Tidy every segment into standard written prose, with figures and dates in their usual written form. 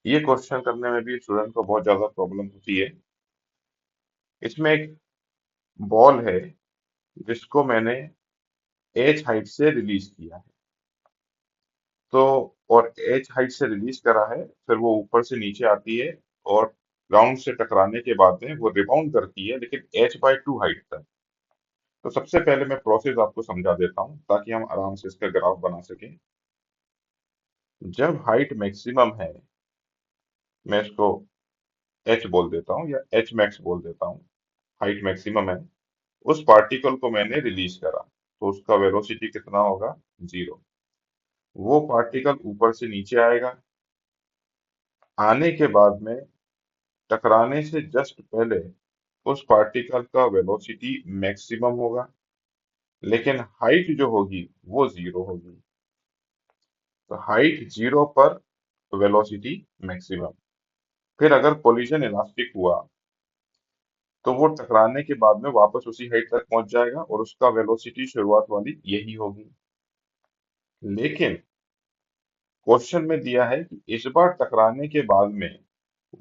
ये क्वेश्चन करने में भी स्टूडेंट को बहुत ज्यादा प्रॉब्लम होती है। इसमें एक बॉल है जिसको मैंने एच हाइट से रिलीज किया है। तो और एच हाइट से रिलीज करा है, फिर वो ऊपर से नीचे आती है और ग्राउंड से टकराने के बाद में वो रिबाउंड करती है, लेकिन h/2 हाइट तक। तो सबसे पहले मैं प्रोसेस आपको समझा देता हूँ ताकि हम आराम से इसका ग्राफ बना सकें। जब हाइट मैक्सिमम है, मैं इसको h बोल देता हूँ या h मैक्स बोल देता हूँ। हाइट मैक्सिमम है, उस पार्टिकल को मैंने रिलीज करा, तो उसका वेलोसिटी कितना होगा? 0। वो पार्टिकल ऊपर से नीचे आएगा। आने के बाद में टकराने से जस्ट पहले उस पार्टिकल का वेलोसिटी मैक्सिमम होगा, लेकिन हाइट जो होगी वो 0 होगी। तो हाइट 0 पर वेलोसिटी मैक्सिमम। फिर अगर कोलिजन इलास्टिक हुआ तो वो टकराने के बाद में वापस उसी हाइट तक पहुंच जाएगा और उसका वेलोसिटी शुरुआत वाली यही होगी। लेकिन क्वेश्चन में दिया है कि इस बार टकराने के बाद में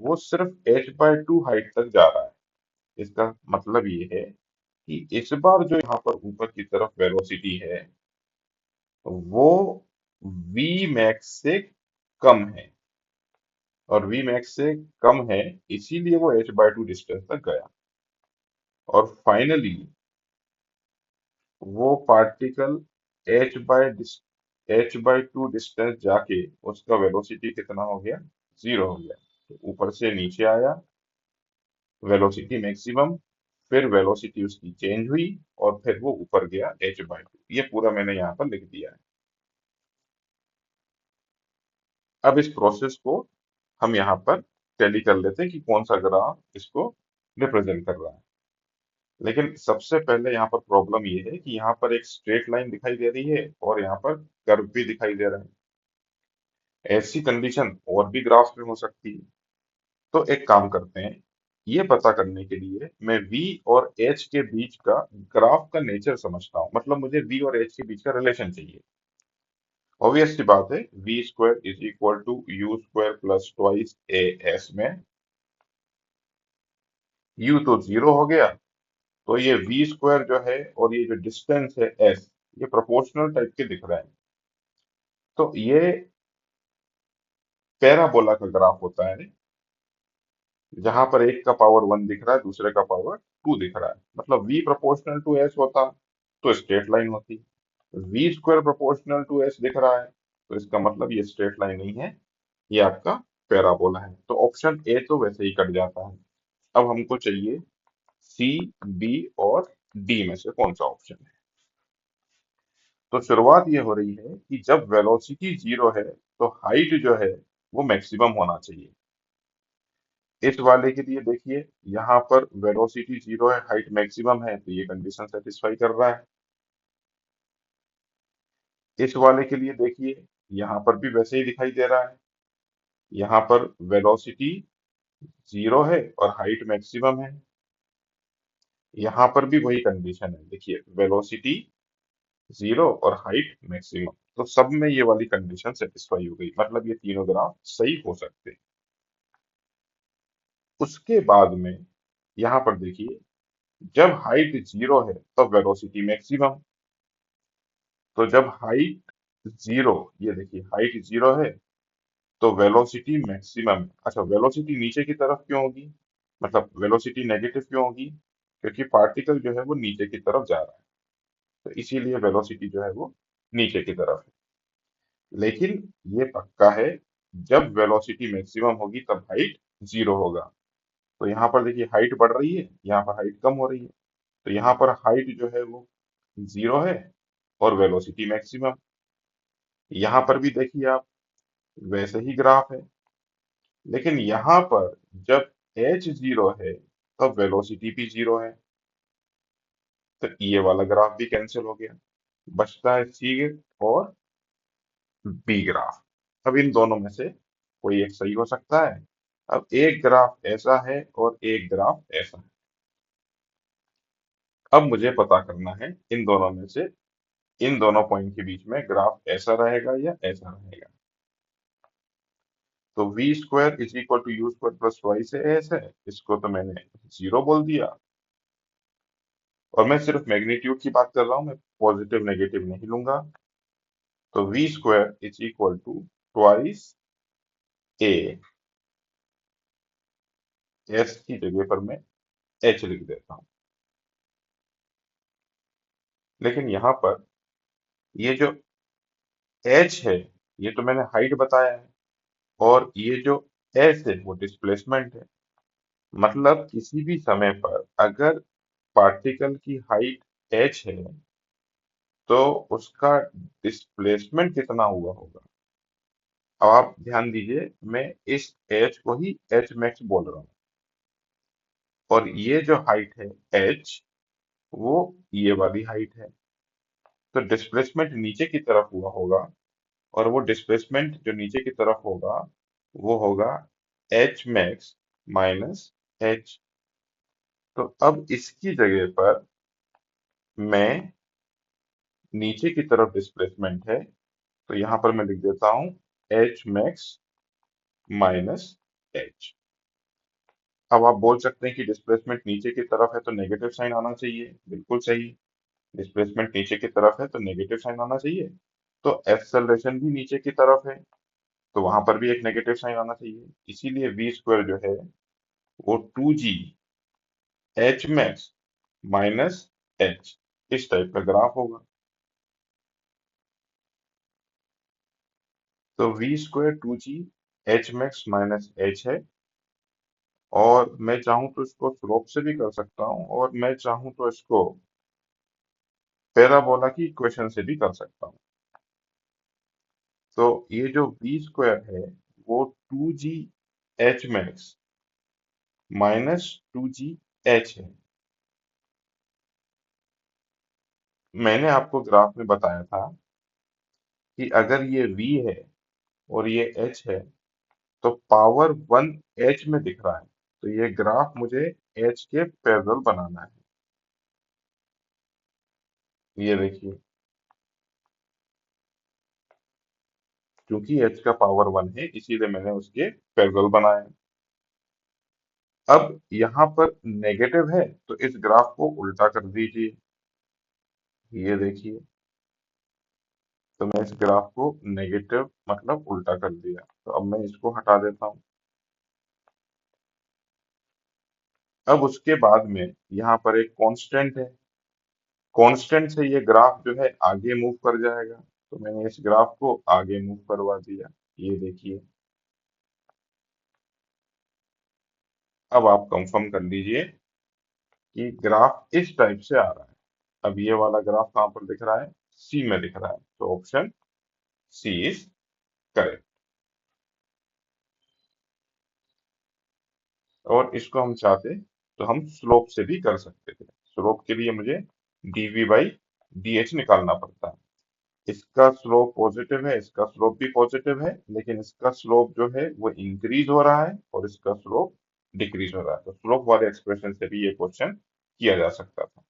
वो सिर्फ h/2 हाइट तक जा रहा है। इसका मतलब ये है कि इस बार जो यहाँ पर ऊपर की तरफ वेलोसिटी है वो v मैक्स से कम है, और v मैक्स से कम है इसीलिए वो h/2 डिस्टेंस तक गया। और फाइनली वो पार्टिकल h/2 डिस्टेंस जाके उसका वेलोसिटी कितना हो गया? 0 हो गया। तो ऊपर से नीचे आया, वेलोसिटी मैक्सिमम, फिर वेलोसिटी उसकी चेंज हुई और फिर वो ऊपर गया h/2। ये पूरा मैंने यहाँ पर लिख दिया है। अब इस प्रोसेस को हम यहाँ पर टैली कर लेते हैं कि कौन सा ग्राफ इसको रिप्रेजेंट कर रहा है। लेकिन सबसे पहले यहाँ पर प्रॉब्लम ये है कि यहाँ पर एक स्ट्रेट लाइन दिखाई दे रही है और यहाँ पर कर्व भी दिखाई दे रहा है। ऐसी कंडीशन और भी ग्राफ में हो सकती है। तो एक काम करते हैं, ये पता करने के लिए मैं v और h के बीच का ग्राफ का नेचर समझता हूँ। मतलब मुझे v और h के बीच का रिलेशन चाहिए। ऑब्वियस सी बात है, v square is equal to u square plus twice a s में u तो 0 हो गया, तो ये v स्क्वायर जो है और ये जो डिस्टेंस है s, ये प्रोपोर्शनल टाइप के दिख रहे हैं। तो ये पैराबोला का ग्राफ होता है, जहां पर एक का पावर 1 दिख रहा है, दूसरे का पावर 2 दिख रहा है। मतलब v प्रोपोर्शनल टू s होता तो स्ट्रेट लाइन होती। v square proportional to s दिख रहा है, तो इसका मतलब ये स्ट्रेट लाइन नहीं है, ये आपका पैराबोला है। तो ऑप्शन ए तो वैसे ही कट जाता है। अब हमको चाहिए सी, बी और डी में से कौन सा ऑप्शन है। तो शुरुआत ये हो रही है कि जब वेलोसिटी 0 है तो हाइट जो है वो मैक्सिमम होना चाहिए। इस वाले के लिए देखिए, यहाँ पर वेलोसिटी 0 है, हाइट मैक्सिमम है, तो ये कंडीशन सेटिस्फाई कर रहा है। इस वाले के लिए देखिए, यहाँ पर भी वैसे ही दिखाई दे रहा है। यहाँ पर वेलोसिटी 0 है और हाइट मैक्सिमम है। यहाँ पर भी वही कंडीशन है, देखिए वेलोसिटी 0 और हाइट मैक्सिमम। तो सब में ये वाली कंडीशन सेटिस्फाई हो गई, मतलब ये तीनों ग्राफ सही हो सकते हैं। उसके बाद में यहाँ पर देखिए, जब हाइट 0 है तब वेलोसिटी मैक्सिमम। तो जब हाइट 0, ये देखिए हाइट 0 है तो वेलोसिटी मैक्सिमम है। अच्छा, वेलोसिटी नीचे की तरफ क्यों होगी? मतलब वेलोसिटी नेगेटिव क्यों होगी? क्योंकि पार्टिकल जो है वो नीचे की तरफ जा रहा है, तो इसीलिए वेलोसिटी जो है वो नीचे की तरफ है। लेकिन ये पक्का है, जब वेलोसिटी मैक्सिमम होगी तब हाइट 0 होगा। तो यहाँ पर देखिए हाइट बढ़ रही है, यहाँ पर हाइट कम हो रही है। तो यहाँ पर हाइट जो है वो 0 है और वेलोसिटी मैक्सिमम। यहाँ पर भी देखिए आप, वैसे ही ग्राफ है। लेकिन यहाँ पर जब h 0 है तब वेलोसिटी भी 0 है। तो ये वाला ग्राफ भी कैंसिल हो गया, बचता है सी और बी ग्राफ। अब इन दोनों में से कोई एक सही हो सकता है। अब एक ग्राफ ऐसा है और एक ग्राफ ऐसा है। अब मुझे पता करना है इन दोनों में से, इन दोनों पॉइंट के बीच में ग्राफ ऐसा रहेगा या ऐसा रहेगा। तो v square is equal to u square plus twice s है, इसको तो मैंने जीरो बोल दिया। और मैं सिर्फ मैग्नीट्यूड की बात कर रहा हूं, मैं पॉजिटिव नेगेटिव नहीं लूंगा। तो v square is equal to twice a, s की जगह पर मैं एच लिख देता हूं। लेकिन यहाँ पर ये जो एच है, ये तो मैंने हाइट बताया है, और ये जो एस है वो डिस्प्लेसमेंट है। मतलब किसी भी समय पर अगर पार्टिकल की हाइट एच है, तो उसका डिस्प्लेसमेंट कितना हुआ होगा। अब आप ध्यान दीजिए, मैं इस एच को ही एच मैक्स बोल रहा हूँ, और ये जो हाइट है एच, वो ये वाली हाइट है। तो डिस्प्लेसमेंट नीचे की तरफ हुआ होगा, और वो डिस्प्लेसमेंट जो नीचे की तरफ होगा वो होगा एच मैक्स माइनस एच। तो अब इसकी जगह पर मैं, नीचे की तरफ डिस्प्लेसमेंट है, तो यहां पर मैं लिख देता हूं एच मैक्स माइनस एच। अब आप बोल सकते हैं कि डिस्प्लेसमेंट नीचे की तरफ है तो नेगेटिव साइन आना चाहिए। बिल्कुल सही, डिस्प्लेसमेंट नीचे की तरफ है तो नेगेटिव साइन आना चाहिए। तो एक्सेलरेशन भी नीचे की तरफ है, तो वहां पर भी एक नेगेटिव साइन आना चाहिए। इसीलिए वी स्क्वायर जो है वो 2g h max minus h, इस टाइप का ग्राफ होगा। तो v square 2g h max minus h है, और मैं चाहूं तो इसको स्लोप से भी कर सकता हूं, और मैं चाहूं तो इसको पैराबोला की इक्वेशन से भी कर सकता हूं। तो ये जो वी स्क्वायर है वो 2g h max minus 2g H है। मैंने आपको ग्राफ में बताया था कि अगर ये v है और ये h है, तो पावर 1 h में दिख रहा है, तो ये ग्राफ मुझे h के पैरेलल बनाना है। ये देखिए, क्योंकि h का पावर 1 है इसीलिए मैंने उसके पैरेलल बनाया। अब यहाँ पर नेगेटिव है तो इस ग्राफ को उल्टा कर दीजिए। ये देखिए, तो मैं इस ग्राफ को नेगेटिव मतलब उल्टा कर दिया, तो अब मैं इसको हटा देता हूँ। अब उसके बाद में यहाँ पर एक कांस्टेंट है, कांस्टेंट से ये ग्राफ जो है आगे मूव कर जाएगा, तो मैंने इस ग्राफ को आगे मूव करवा दिया। ये देखिए, अब आप कंफर्म कर लीजिए कि ग्राफ इस टाइप से आ रहा है। अब ये वाला ग्राफ कहाँ पर दिख रहा है, सी में दिख रहा है, तो ऑप्शन सी इज करेक्ट। और इसको हम चाहते तो हम स्लोप से भी कर सकते थे। स्लोप के लिए मुझे dv बाई डी निकालना पड़ता है। इसका स्लोप पॉजिटिव है, इसका स्लोप भी पॉजिटिव है, लेकिन इसका स्लोप जो है वो इंक्रीज हो रहा है और इसका स्लोप डिक्रीज हो रहा है। तो स्लोप वाले एक्सप्रेशन से भी ये क्वेश्चन किया जा सकता था।